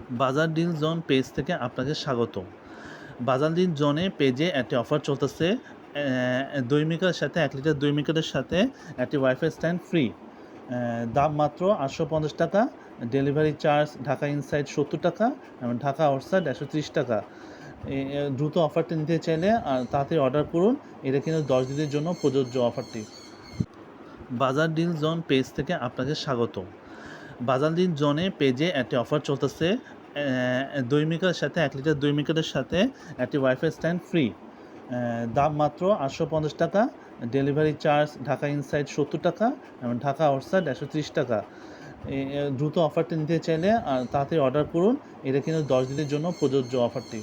বাজার deal zone page থেকে আপনাকে স্বাগত। বাজার ডিল জোনে পেজে একটি অফার চলতেছে। ২ মিটারের সাথে ১ লিটার ২ মিটারের সাথে একটি ওয়াইফাই স্ট্যান্ড ফ্রি। দাম মাত্র ৳৮৫০, ডেলিভারি চার্জ ঢাকা ইনসাইড ৳৭০ এবং ঢাকা আউটসাইড ৳১৩০। দ্রুত অফারটি নিতে চাইলে তাড়াতাড়ি অর্ডার করুন। এটা কিন্তু ১০ দিনের জন্য প্রযোজ্য অফারটি। বাজার ডিল জোন পেজ থেকে আপনাকে স্বাগত। বাজার ডিল জোনে পেজে একটি অফার চলতেছে। ২ মিটারের সাথে ১ লিটার ২ মিটারের সাথে একটি ওয়াইফাই স্ট্যান্ড ফ্রি। দাম মাত্র ৳৮৫০, ডেলিভারি চার্জ ঢাকা ইনসাইড ৳৭০ এবং ঢাকা আউটসাইড ৳১৩০। দ্রুত অফারটি নিতে চাইলে তাড়াতাড়ি অর্ডার করুন। এটা কিন্তু ১০ দিনের জন্য প্রযোজ্য অফারটি।